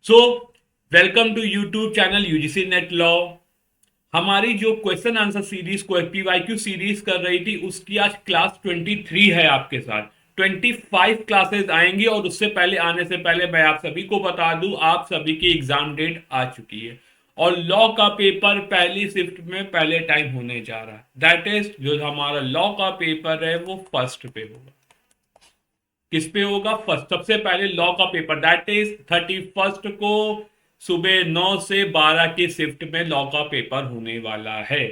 So welcome to YouTube channel UGC NET law. हमारी जो question answer series को PYQ series कर रही थी उसकी आज क्लास 23 है आपके साथ। 25 क्लासेस आएंगी और उससे पहले आने से पहले मैं आप सभी को बता दूं आप सभी की एग्जाम डेट आ चुकी है और लॉ का पेपर पहली शिफ्ट में पहले टाइम होने जा रहा है। दैट इज जो हमारा लॉ का पेपर है वो फर्स्ट पे होगा। किस पे होगा? फर्स्ट। सबसे पहले लॉ का पेपर दैट इज 31 को सुबह 9 से 12 की शिफ्ट में लॉ का पेपर होने वाला है।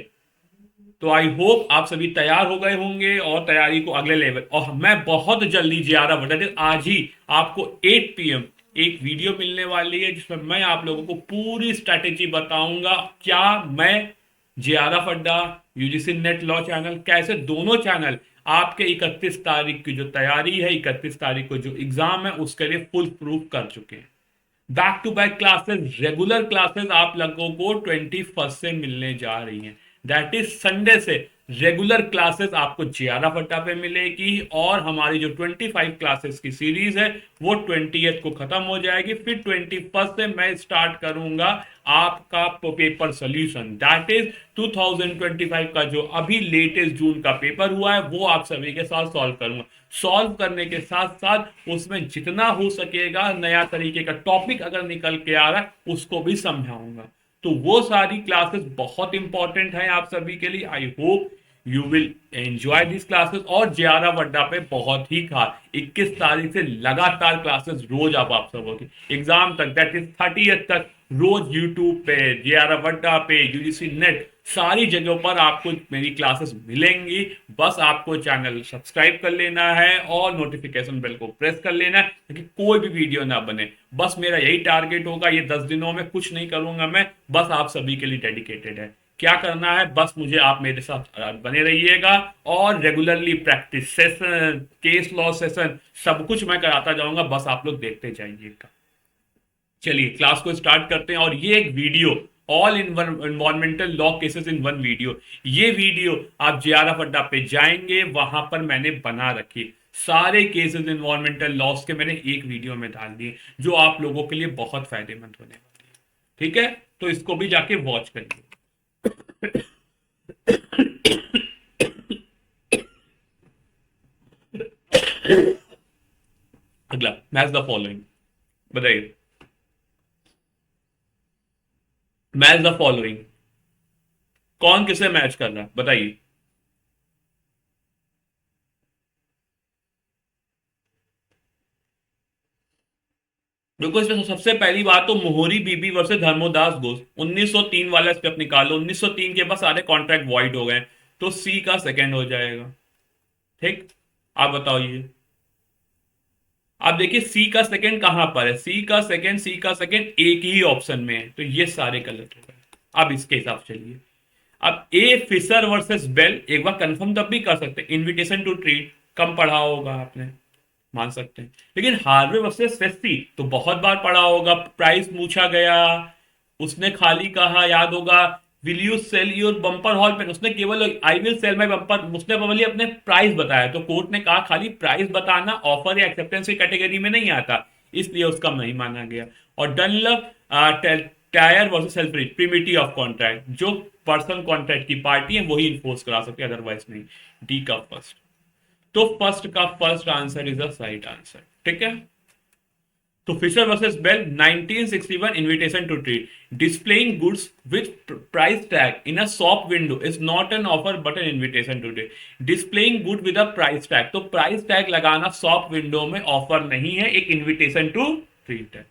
तो आई होप आप सभी तैयार हो गए होंगे और तैयारी को अगले लेवल। और मैं बहुत जल्दी ज्यादा बता आज ही आपको 8 PM एक वीडियो मिलने वाली है जिसमें मैं आप लोगों को पूरी स्ट्रैटेजी बताऊंगा। क्या मैं जियारा फड्डा, यूजीसी नेट लॉ चैनल, कैसे दोनों चैनल आपके 31 तारीख की जो तैयारी है, 31 तारीख को जो एग्जाम है उसके लिए फुल प्रूफ कर चुके हैं। Back to back classes, regular classes आप लोगों को 21 से मिलने जा रही हैं। दैट इज संडे से रेगुलर क्लासेस आपको जियारा फट्टा पे मिलेगी और हमारी जो 25 क्लासेस की सीरीज है वो 20th को खत्म हो जाएगी। फिर 21 से मैं स्टार्ट करूंगा आपका पेपर सोल्यूशन। दैट इज 2025 का जो अभी लेटेस्ट जून का पेपर हुआ है वो आप सभी के साथ सॉल्व करूंगा। सॉल्व करने के साथ साथ उसमें जितना हो सकेगा नया तरीके का टॉपिक अगर निकल के आ रहा है उसको भी समझाऊंगा। तो वो सारी क्लासेस बहुत इंपॉर्टेंट है आप सभी के लिए। I hope you will enjoy this classes. और जियारा वड्डा पे बहुत ही खास 21 तारीख से लगातार क्लासेस रोज आप सब की एग्जाम तक, दैट इज 30th तक, रोज यूट्यूब पे, जियारा वड्डा पे, यूजीसी नेट, सारी जगहों पर आपको मेरी क्लासेस मिलेंगी। बस आपको चैनल सब्सक्राइब कर लेना है और नोटिफिकेशन बेल को प्रेस कर लेना है ताकि कोई भी वीडियो ना बने। बस मेरा यही टारगेट होगा। ये 10 दिनों में कुछ नहीं करूंगा मैं, बस आप सभी के लिए डेडिकेटेड है। क्या करना है? बस मुझे आप मेरे साथ बने रहिएगा और regularly practice session, case law session, सब कुछ मैं कराता जाऊंगा। बस आप लोग देखते जाइएगा। चलिए क्लास को स्टार्ट करते हैं। और ये एक video all in one environmental law cases in one video, ये वीडियो आप जियारा फड्डा पे जाएंगे वहां पर मैंने बना रखी सारे केसेस इन्वायरमेंटल लॉस के मैंने एक वीडियो में डाल दिए जो आप लोगों के लिए बहुत फायदेमंद होने वाली है। ठीक है, तो इसको भी जाके वॉच करिए। अगला मैच द फॉलोइंग, बताइए। मैच द फॉलोइंग, कौन किसे मैच कर रहा है बताइए। देखो इसमें सबसे पहली बात तो मोहरी बीबी वर्सेस धर्मोदास घोष 1903 वाला स्टेप निकालो। 1903 के बाद सारे कॉन्ट्रैक्ट वॉइड हो गए, तो सी का सेकंड हो जाएगा। ठीक, आप बताओ ये। आप देखिए सी का सेकंड कहां पर है? सी का सेकंड एक ही ऑप्शन में है, तो ये सारे गलत हो गए। अब इसके हिसाब से चलिए। अब ए फिशर वर्सेस बेल एक बार कंफर्म तब भी कर सकते हैं। इनविटेशन टू ट्रीट कम पढ़ा होगा आपने, मान सकते हैं। लेकिन हार्वे वर्सेस सेस्सी तो बहुत बार पढ़ा होगा। प्राइस पूछा गया, उसने खाली कहा, याद होगा, will you sell your bumper hall pen, उसने केवल I will sell my bumper, उसने केवल अपने प्राइस बताया। तो कोर्ट ने कहा खाली प्राइस बताना ऑफर या एक्सेप्टेंस की कैटेगरी में नहीं आता, इसलिए उसका नहीं माना गया। और Dunlop tyre versus self privity of contract, जो पर्सन कॉन्ट्रैक्ट की पार्टी है वही इन्फोर्स करा सकते हैं, अदरवाइज नहीं। डी का फर्स्ट। तो फर्स्ट का first answer is the right answer. ठीक है, तो Fisher versus Bell 1961 invitation to trade, displaying goods with price tag in a shop window is not an offer but an invitation to trade. displaying good with a price tag, तो price tag लगाना shop window में offer नहीं है, एक invitation to treat है।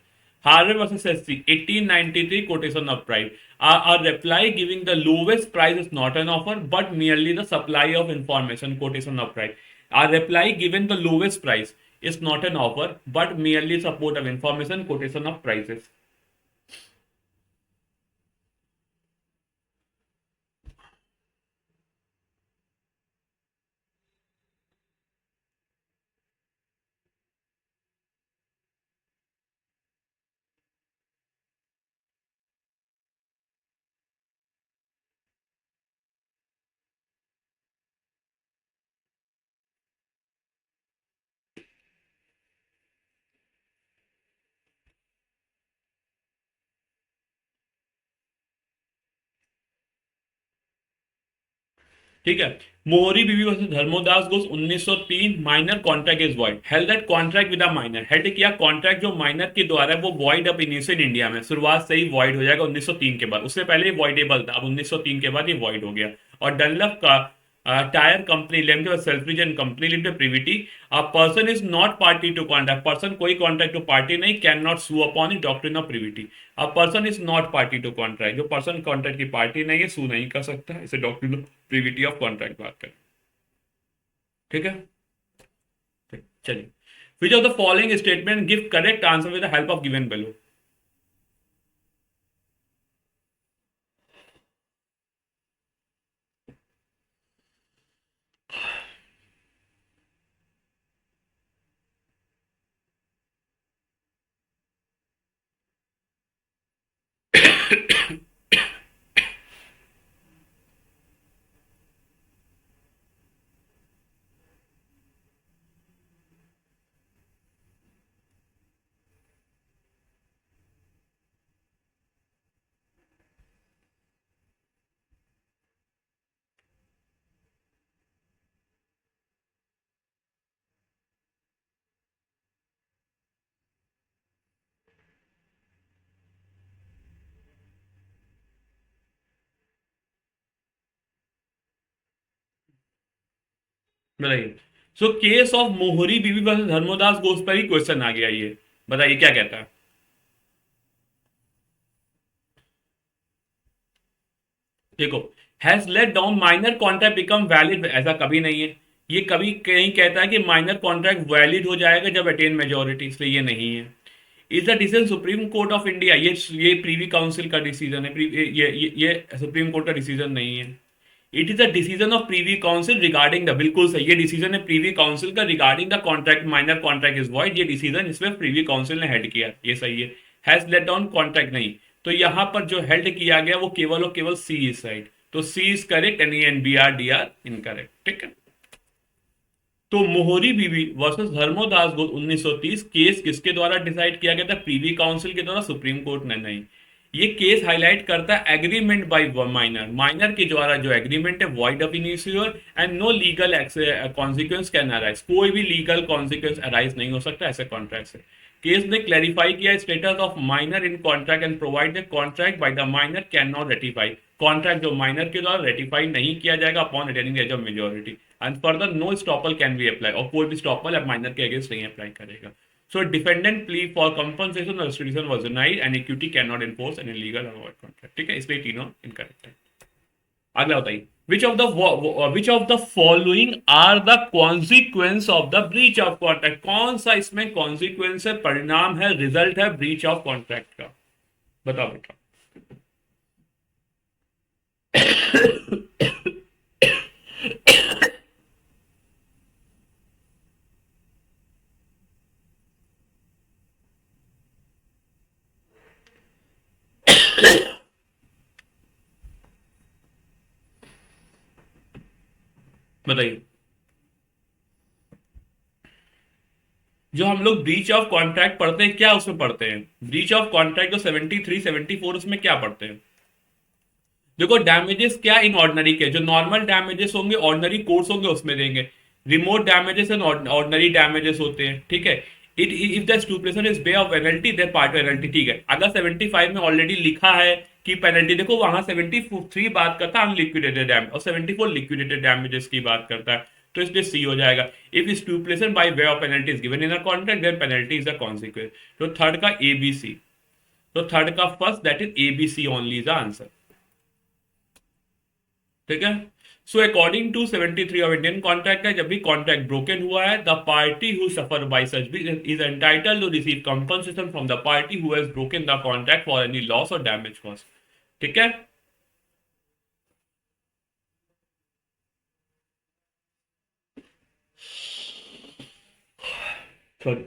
Harvey versus SC 1893 quotation of price, a reply giving the lowest price is not an offer but merely the supply of information, quotation of price. A reply given the lowest price is not an offer but merely support of information, quotation of prices. ठीक है। मोहरी बीवी versus Dharmodas Ghosh 1903, minor contract is void, held that contract with a minor, held किया contract जो minor के द्वारा है वो वॉइड अप इनिशियल इंडिया में, शुरुआत से ही वॉइड हो जाएगा 1903 के बाद, उससे पहले वॉइडेबल था, अब 1903 के बाद ये वॉइड हो गया। और डनलप का tyre company limited, Selfridge company limited privity, a person is not party to contract, person कोई कॉन्ट्रैक्ट टू पार्टी नहीं, can not sue upon in doctrine of privity. A person is not party to contract, जो person contract की party नहीं है sue नहीं कर सकता, इसे doctrine of privity of contract बात करें। ठीक है। चलिए, which of the following statement give correct answer with the help of given below. बताइए। सो केस ऑफ मोहरी बीवी वर्सेस धर्मोदास घोष पर ही क्वेश्चन आ गया, ये बताइए क्या कहता है। देखो, has let down minor contract become valid, ऐसा कभी नहीं है। ये कभी कहीं कहता है कि माइनर कॉन्ट्रैक्ट वैलिड हो जाएगा जब अटेन मेजोरिटी, इसलिए ये नहीं है। Is the decision supreme court of India, ये प्रीवी काउंसिल का डिसीजन है, ये सुप्रीम कोर्ट का डिसीजन नहीं है। It is the decision of Privi council regarding the, बिल्कुल सही, ये डिसीजन है प्रीवी काउंसिल का regarding the contract, minor contract is void, ये डिसीजन इसमें प्रीवी काउंसिल ने हेड किया, ये सही है। हैज लेट डाउन कॉन्ट्रैक्ट नहीं, तो यहां पर जो हेल्ड किया गया वो केवल और केवल सी इज साइड, तो C is correct and B are D are incorrect. ठीक है। तो मोहरी बीवी वर्सेस धर्मोदास घोष 1930 केस किसके द्वारा डिसाइड किया गया था, प्रीवी काउंसिल के द्वारा, सुप्रीम कोर्ट ने नहीं। ये केस हाईलाइट करता है एग्रीमेंट बाय माइनर, माइनर के द्वारा जो एग्रीमेंट है void of initial and no legal consequence can arise, कोई भी लीगल कॉन्सिक्वेंस अराइज नहीं हो सकता ऐसे कॉन्ट्रैक्ट से। केस ने क्लैरिफाई किया status of minor in contract and provide the contract by the minor can not ratify, contract जो माइनर के द्वारा रेटिफाई नहीं किया जाएगा upon attaining age of majority, and further no estoppel can be apply, और कोई भी स्टॉपल अब माइनर के अगेंस्ट नहीं अप्लाई करेगा। So defendant plea for compensation और restriction was denied and equity can not enforce any legal और contract. ठीक है, इसलिए तीनों इनकरेक्ट है। अगला बताइए, which of the following are the consequence of the breach of contract, कौन सा इसमें कॉन्सिक्वेंस है, परिणाम है, रिजल्ट है ब्रीच ऑफ कॉन्ट्रैक्ट का, बताओ बेटा। बताइए। जो हम लोग ब्रीच ऑफ कॉन्ट्रैक्ट पढ़ते हैं, क्या उसमें पढ़ते हैं, ब्रीच ऑफ कॉन्ट्रैक्ट जो 73 74 उसमें क्या पढ़ते हैं। देखो, डैमेजेस क्या इन ऑर्डनरी के, जो नॉर्मल डैमेजेस होंगे ऑर्डनरी कोर्स होंगे उसमें देंगे, remote damages and ordinary damages होते हैं। ठीक है। It if the stipulation is by of penalty then part penalty. ठीक है, अगर 75 में ऑलरेडी लिखा है कि पेनल्टी, देखो वहां 73 बात करता है अनलिक्विडेटेड डैमेज और 74 लिक्विडेटेड डैमेजेस की बात करता है, तो इसलिए सी हो जाएगा। If stipulation by way of penalty is given in a contract then penalty is a consequence. तो थर्ड का एबीसी, तो थर्ड का first that is ABC only is the answer. ठीक है। So according to 73 of Indian contract है, जब भी contract broken हुआ है, the party who suffer by such is entitled to receive compensation from the party who has broken the contract for any loss और damage cost. ठीक है। Sorry.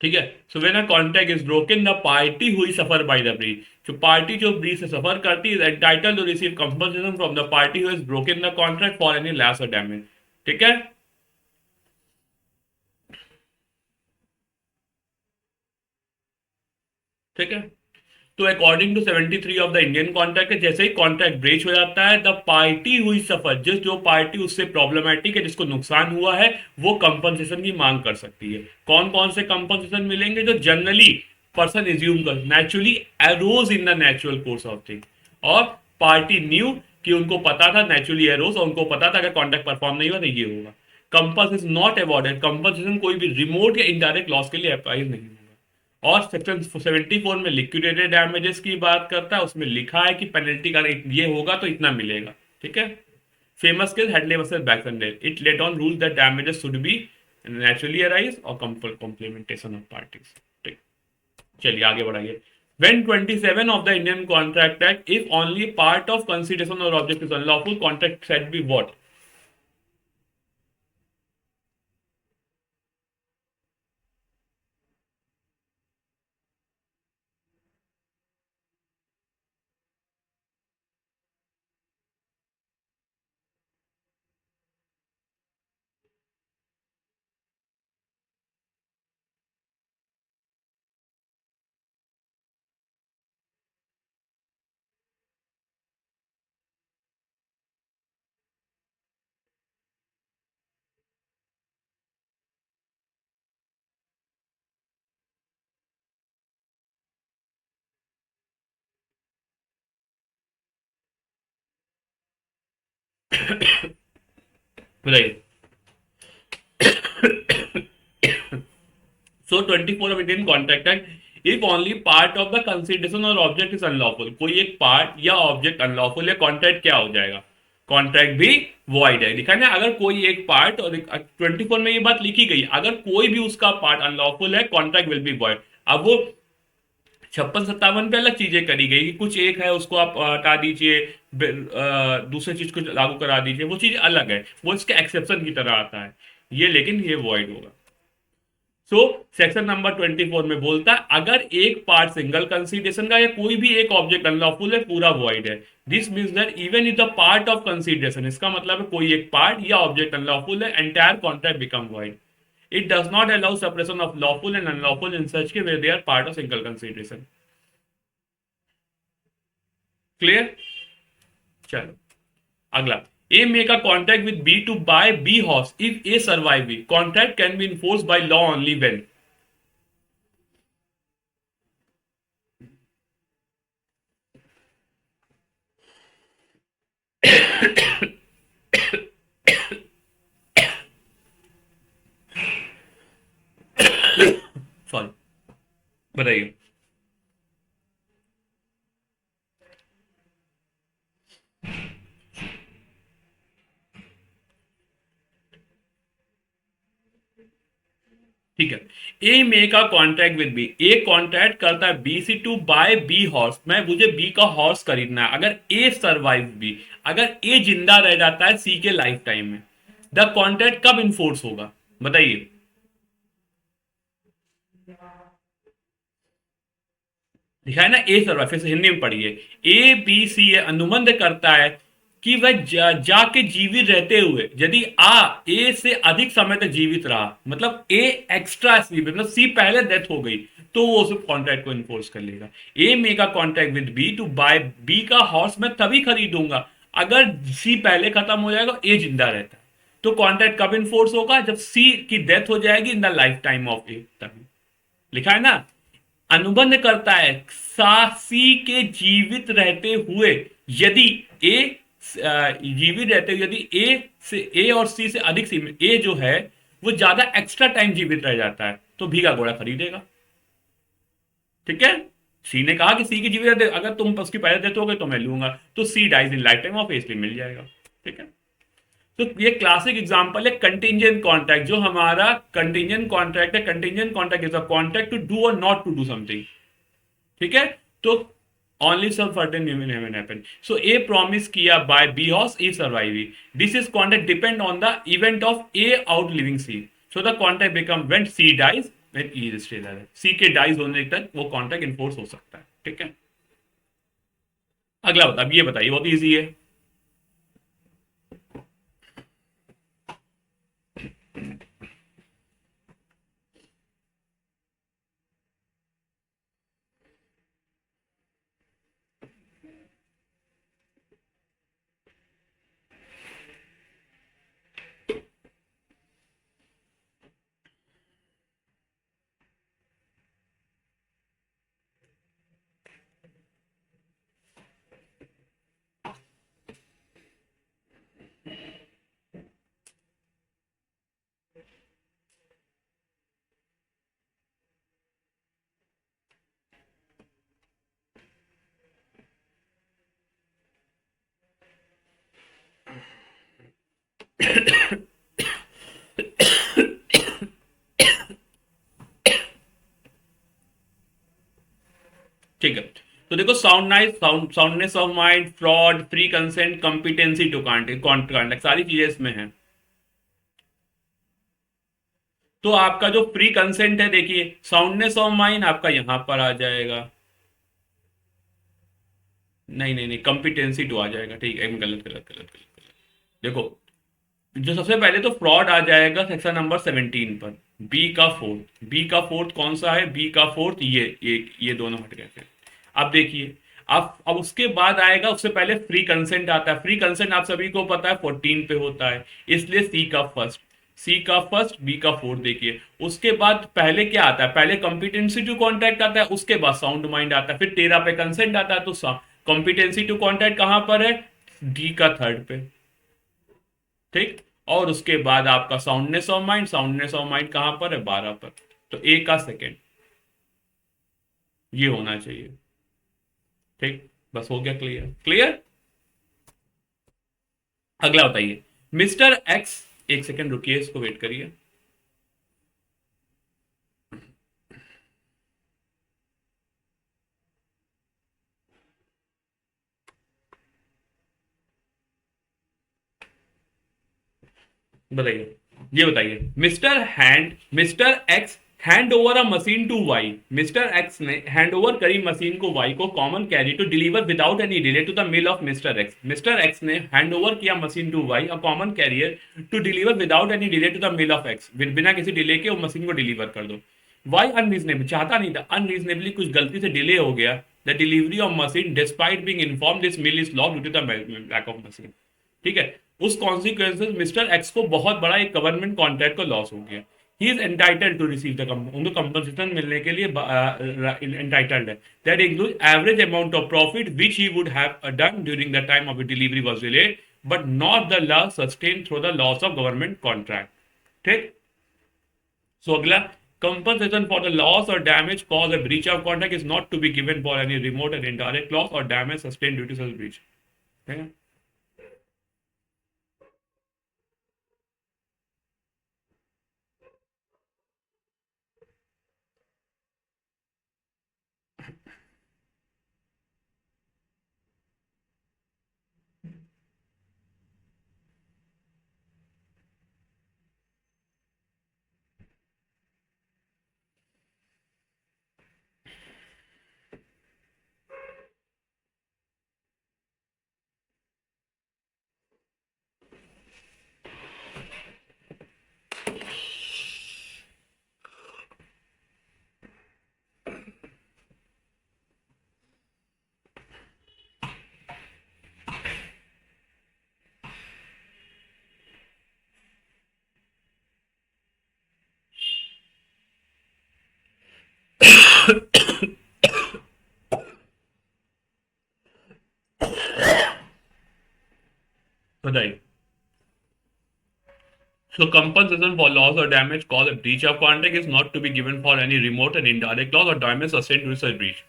ठीक है। So when a contract is broken, the party who suffer by the breach, जो party जो breach से suffer करती है, entitled to receive compensation from the party who has broken the contract for any loss और damage. ठीक है। ठीक है। तो according to 73 of the Indian contract, जैसे ही कॉन्ट्रैक्ट ब्रेच हो जाता है, द पार्टी हुई सफर, जिस जो पार्टी उससे प्रॉब्लमेटिक है, जिसको नुकसान हुआ है, वो कंपनसेशन की मांग कर सकती है। कौन कौन से कंपनसेशन मिलेंगे? जो जनरली पर्सन एज्यूम कर, naturally arrows in the natural course of thing, और पार्टी न्यू, कि उनको पता था, नेचुरली एरोज, और उनको पता था अगर कॉन्ट्रैक्ट परफॉर्म नहीं हुआ तो ये होगा। Compass is not awarded, compensation कोई भी रिमोट या इनडायरेक्ट लॉस के लिए अप्लाई नहीं होगा। और सेक्शन 74 में लिक्विडेटेड डैमेजेस की बात करता है, उसमें लिखा है कि पेनल्टी का ये होगा तो इतना मिलेगा। ठीक है। Famous case Hadley versus Baxendale, it let on rule that damages should be naturally arise और कॉम्प्लीमेंटेशन ऑफ पार्टीज। ठीक। चलिए आगे बढ़ाइए। When 27 of the Indian Contract Act, if only part of consideration or object is unlawful, contract shall be what? बताइए। So 24 of Indian Contract Act, if only part of the consideration or object is unlawful, कोई एक part या object unlawful है, contract क्या हो जाएगा? Contract भी void है। लिखा है ना, अगर कोई एक पार्ट, और 24 में ये बात लिखी गई, अगर कोई भी उसका पार्ट अनलॉफुल है, कॉन्ट्रैक्ट विल बी वॉइड। अब वो 56-57 पे अलग चीजें करी गई कि कुछ एक है उसको आप हटा दीजिए, दूसरी चीज को लागू करा दीजिए, वो चीज अलग है, वो इसके एक्सेप्शन की तरह आता है। ये लेकिन ये वॉइड होगा। सो सेक्शन नंबर 24 में बोलता है, अगर एक पार्ट सिंगल कंसीडरेशन का या कोई भी एक ऑब्जेक्ट अनलॉफुल है, पूरा वॉइड है। This means that even if the part of consideration, इसका मतलब है कोई एक पार्ट या ऑब्जेक्ट अनलॉफुल है, entire contract become void. It does not allow separation of lawful and unlawful in such case where they are part of single consideration. Clear? चलो अगला। A make a contract with B to buy B horse. If A survive B, contract can be enforced by law only when? Sorry, बताइए। ठीक है। A make a contract with B, A contract करता है B से to buy B horse, मैं मुझे B का horse खरीदना है। अगर ए सर्वाइव बी, अगर ए जिंदा रह जाता है सी के लाइफ टाइम में, द कॉन्ट्रैक्ट कब इन्फोर्स होगा? बताइए। लिखा है ना ए सर्वाइव, फिर से हिंदी में पढ़िए। ए बी सी अनुबंध करता है कि वह जाके जीवित रहते हुए यदि आ ए से अधिक समय तक जीवित रहा, मतलब ए एक्स्ट्रा सी, मतलब सी पहले डेथ हो गई, तो वो उस कॉन्ट्रैक्ट को इन्फोर्स कर लेगा। A make a contract with B to buy B का हॉर्स, मैं तभी खरीदूंगा अगर सी पहले खत्म हो जाएगा, ए जिंदा रहता है। तो कॉन्ट्रैक्ट कब इन्फोर्स होगा? जब सी की डेथ हो जाएगी in the life time of A, तभी। लिखा है ना, अनुबंध करता है सी के जीवित रहते हुए यदि ए जीवित रहते हुए यदि ए और सी से अधिक सी, ए जो है वो ज्यादा एक्स्ट्रा टाइम जीवित रह जाता है, तो भीगा घोड़ा खरीदेगा। ठीक है। सी ने कहा कि सी की जीवित, अगर तुम उसकी पहले देते हो तो मैं लूंगा, तो C dies in life time of, इसलिए मिल जाएगा। ठीक है। तो ये क्लासिक एग्जांपल है कंटिंजेंट कॉन्ट्रैक्ट। जो हमारा कंटिंजेंट कॉन्ट्रैक्ट है, contingent contract is a contract to do और नॉट टू डू समथिंग। ठीक है। तो only some certain event haven't happened. So A promise किया by B horse, A survive. This is contract depend on the event of A outliving C. So the contract become when C dies, ई रजिस्ट्रेटर है, सी के dies होने तक वो contract enforce हो सकता है। ठीक है, अगला बता, अब ये बताइए, बहुत इजी है। ठीक है, तो देखो, soundness of mind, fraud, free consent, competency to contract, सारी चीजें इसमें हैं। तो आपका जो फ्री कंसेंट है, देखिए साउंडनेस ऑफ माइंड आपका यहां पर आ जाएगा, नहीं नहीं नहीं, कॉम्पिटेंसी टू आ जाएगा। ठीक है, गलत गलत गलत गलत गलत। देखो, जो सबसे पहले तो फ्रॉड आ जाएगा सेक्शन नंबर 17 पर, बी का फोर्थ कौन सा है, बी का फोर्थ, ये दोनों हट गए फिर। अब देखिए, अब उसके बाद आएगा, उससे पहले फ्री कंसेंट आता है। फ्री कंसेंट आप सभी को पता है 14 पे होता है, इसलिए सी का फर्स्ट, बी का फोर्थ। देखिए, उसके बाद पहले क्या आता है, पहले कॉम्पिटेंसी टू कॉन्ट्रैक्ट आता है, उसके बाद साउंड माइंड आता है, फिर 13 पे कंसेंट आता है। तो कॉम्पिटेंसी टू कॉन्ट्रैक्ट कहां पर है, डी का थर्ड पे। ठीक, और उसके बाद आपका साउंडनेस ऑफ माइंड कहां पर है, 12 पर। तो ए का सेकेंड ये होना चाहिए। ठीक, बस हो गया, क्लियर क्लियर। अगला बताइए, मिस्टर एक्स, एक सेकेंड रुकिए, इसको वेट करिए। बताइए, ये बताइए, mister X hand over a machine to Y. Mister X ने हैंड ओवर करी मशीन को वाई को, common carry to deliver without any delay to the mill of mister X. Mister X ने हैंड ओवर किया machine to Y, a common carrier, to deliver without any delay to the mill of X. बिना किसी delay के वो machine को deliver कर दो। Y unreasonable, चाहता नहीं था, अनरीजनेबली कुछ गलती से डिले हो गया the delivery of machine despite being inform this mill is lost due to the lack of machine. ठीक है, उस कॉन्सिक्वेंसेज मिस्टर एक्स को बहुत बड़ा एक गवर्नमेंट कॉन्ट्रैक्ट का लॉस हो गया। He is entitled to receive the, उनको कंपनसेशन मिलने के लिए एंटाइटल्ड है। That include average amount of profit which he would have done during the time of delivery was delayed, but not the loss sustain through the loss of government contract. ठीक, so अगला, compensation for the loss or damage caused a breach of contract is not to be given for any remote and indirect loss or damage sustained due to such breach। ठीक है, बताइए। So compensation for loss or damage caused a breach of contract is not to be given for any remote and indirect loss or damage sustained due to such breach।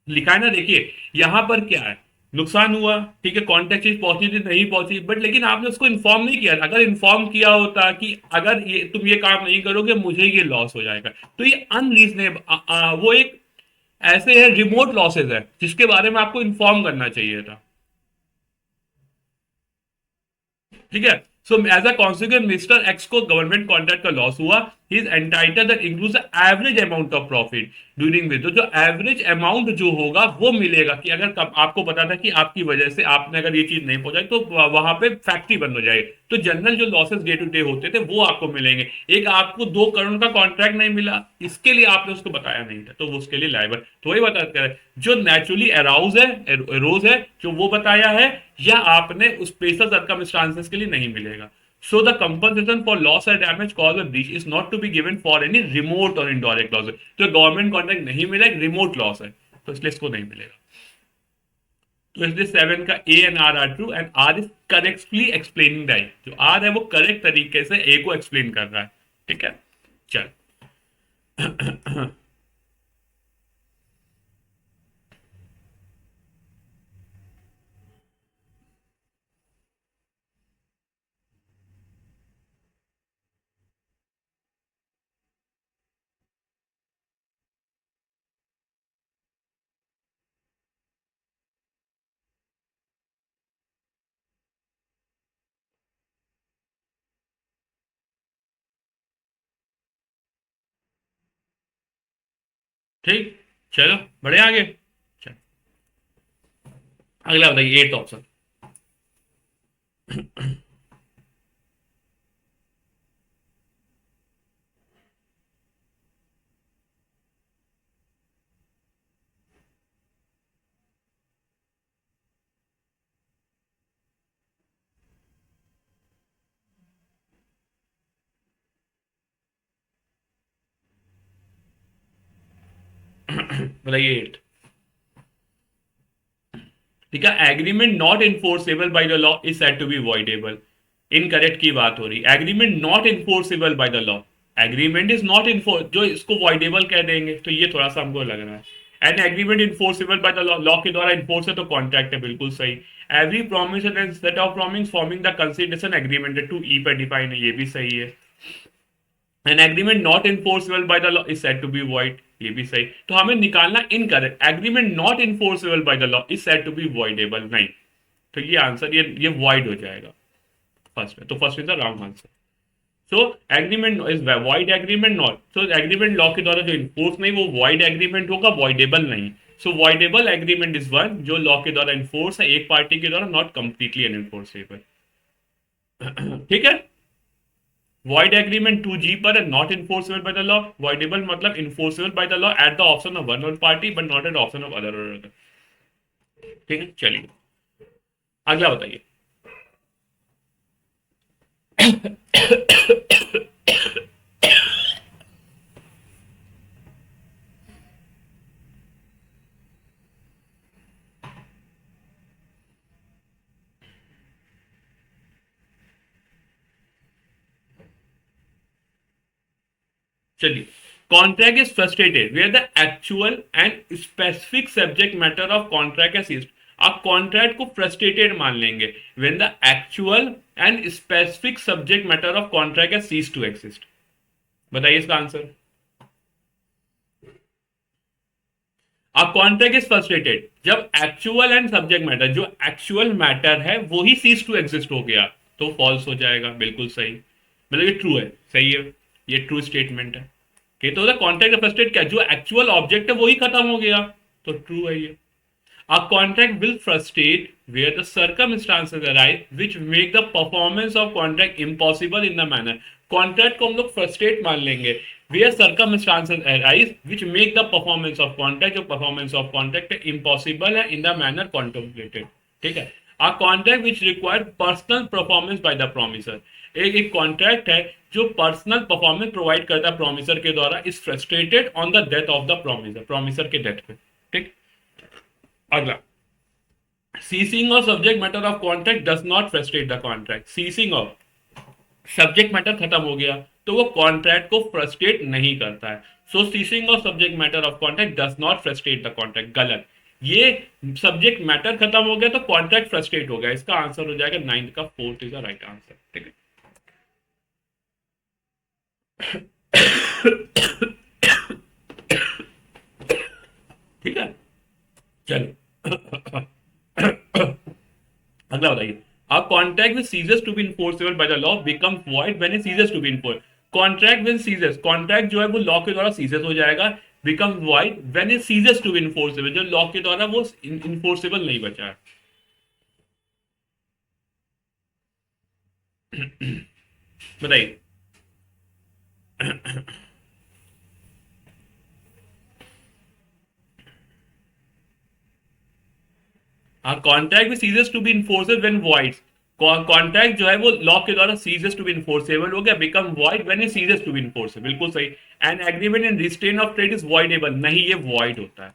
लिखा है ना, देखिए यहां पर क्या है, नुकसान हुआ, ठीक है, कॉन्ट्रैक्ट चीज पहुंची थी, नहीं पहुंची, बट लेकिन आपने उसको इन्फॉर्म नहीं किया। अगर इन्फॉर्म किया होता कि अगर ये तुम ये काम नहीं करोगे मुझे ये लॉस हो जाएगा, तो ये अनरीजनेबल, वो एक ऐसे है, रिमोट लॉसेज है जिसके बारे में आपको इन्फॉर्म करना चाहिए था। ठीक है, so as a consequence mister X को गवर्नमेंट कॉन्ट्रैक्ट का लॉस हुआ, he is entitled that includes the average amount of profit during which, तो जो एवरेज अमाउंट जो होगा वो मिलेगा कि अगर आपको पता था कि आपकी वजह से आपने अगर ये चीज नहीं पहुंचाई तो वहां पे फैक्ट्री बंद हो जाएगी, तो जनरल जो लॉसेस डे टू डे होते थे वो आपको मिलेंगे। एक आपको 2 करोड़ का कॉन्ट्रैक्ट नहीं मिला, इसके लिए आपने उसको बताया नहीं था, तो वो उसके लिए लाइबल, तो वही बता कर जो नेचुरली अराउज है, एरोज है, जो वो बताया है, या आपने उस स्पेशल सर्कमस्टांसेस के लिए नहीं मिलेगा। So the compensation for loss or damage caused by breach is not to be given for any remote or indirect loss. तो गवर्नमेंट कॉन्ट्रैक्ट नहीं मिला, एक रिमोट लॉस है, तो इसलिए इसको नहीं मिलेगा। तो इसलिए 7 का A and R true, and R is correctly explaining the, जो आर है वो करेक्ट तरीके से ए को एक्सप्लेन कर रहा है। ठीक है, चल। ठीक, चलो बढ़े आगे। चल, अगला बताइए, एट ऑप्शन। बताइए एट। ठीक है, agreement not enforceable by the law is said to be voidable. Incorrect की बात हो रही, agreement not enforceable by the law, agreement is not enforce, जो इसको वॉइडेबल कह देंगे, तो ये थोड़ा सा हमको लग रहा है। And agreement enforceable by the law, law के द्वारा इन्फोर्स है तो कॉन्ट्रैक्ट है, बिल्कुल सही। Every promise and set of promise forming the consideration agreement टू ई पर डिफाइन है, ये भी सही है। An agreement not enforceable by the law is said to be void, ये भी सही। तो हमें निकालना incorrect, agreement not enforceable by the law is said to be voidable, नहीं, तो ये आंसर ये वॉइड हो जाएगा फर्स्ट में, तो first is the wrong answer. So agreement is void, agreement not, so agreement law के द्वारा जो इन्फोर्स नहीं वो वॉइड एग्रीमेंट होगा, वॉइडेबल नहीं। सो वॉइडेबल एग्रीमेंट इज वन जो लॉ के द्वारा इन्फोर्स है एक पार्टी के द्वारा, नॉट कंप्लीटली अनइन्फोर्सेबल। ठीक है, void agreement 2G पर not enforceable by the law, voidable मतलब enforceable by the law at the option of one or party but not at the option of other or other। ठीक है, चलिए अगला बताइए। चलिए, contract is frustrated where the actual and specific subject matter of contract exist. आप contract को frustrated मान लेंगे when the actual and specific subject matter of contract has ceased to exist. बताइए इसका आंसर। अब कॉन्ट्रैक्ट इज फ्रस्ट्रेटेड जब actual and subject matter, जो actual matter है वो ही सीज टू एग्जिस्ट हो गया, तो फॉल्स हो जाएगा, बिल्कुल सही, मतलब ये ट्रू है, सही है, ये ट्रू स्टेटमेंट है। कि तो कॉन्ट्रैक्ट फ्रस्ट्रेट क्या, जो एक्चुअल ऑब्जेक्ट है वही खत्म हो गया, तो ट्रू है ये। A contract will frustrate where the circumstances arise which make the performance of contract impossible in the manner। Contract को हम लोग frustrate मान लेंगे where circumstances arise which make the performance of contract, जो performance of contract है impossible है in the manner contemplated। ठीक है, A contract which require personal performance by the promiser, एक कॉन्ट्रैक्ट है जो पर्सनल परफॉर्मेंस प्रोवाइड करता है प्रोमिसर के द्वारा, is frustrated on the death of the promisor, promisor के डेथ पे। ठीक, अगला, ceasing of subject matter of contract does not frustrate the contract. Ceasing of subject matter खत्म हो गया तो वो कॉन्ट्रैक्ट को फ्रस्ट्रेट नहीं करता है। So ceasing of subject matter of contract does not frustrate the contract, गलत। ये सब्जेक्ट मैटर खत्म हो गया तो कॉन्ट्रैक्ट फ्रस्ट्रेट हो गया, इसका आंसर हो जाएगा 9 का 4th is the right answer. ठीक है, ठीक है, चलो। अगला बताइए, a contract which ceases to be enforceable by the law becomes void when it ceases to be enforced। Contract when ceases, contract जो है वो लॉ के द्वारा सीजेस हो जाएगा, become void when it ceases to be enforceable, जो law के द्वारा वो इन्फोर्सेबल नहीं बचा है। बताइए। हाँ, कॉन्ट्रैक्ट भी ceases to be enforceable when void, contract जो है वो लॉ के द्वारा सीजेस टू बी इन्फोर्सेबल हो गया, become void when it ceases to be enforceable, बिल्कुल सही। An agreement in restraint of trade is voidable, नहीं ये वॉइड होता है।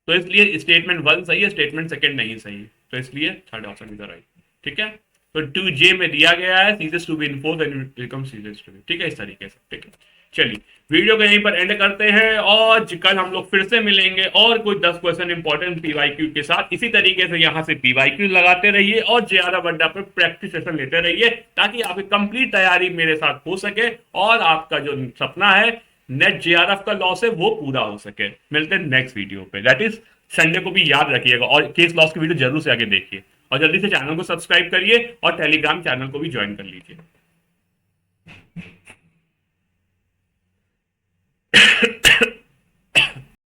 तो इसलिए स्टेटमेंट वन सही है, स्टेटमेंट सेकंड नहीं सही, तो इसलिए थर्ड ऑप्शन इज राइट। ठीक है, तो 2J में दिया गया है ceases to be enforce and become ceases to be, ठीक है, इस तरीके से। ठीक है, चलिए वीडियो को यहीं पर एंड करते हैं, और कल हम लोग फिर से मिलेंगे और कुछ 10 क्वेश्चन इंपॉर्टेंट पीवाईक्यू के साथ। इसी तरीके से यहाँ से पीवाईक्यू लगाते रहिए और JRF अड्डा पर प्रैक्टिस सेशन लेते रहिए, ताकि आपकी कंप्लीट तैयारी मेरे साथ हो सके और आपका जो सपना है नेट JRF का लॉस है वो पूरा हो सके। मिलते हैं नेक्स्ट वीडियो पे, दैट इज संडे को भी याद रखिएगा, और केस लॉस की वीडियो जरूर से आगे देखिए, और जल्दी से चैनल को सब्सक्राइब करिए और टेलीग्राम चैनल को भी ज्वाइन कर लीजिए।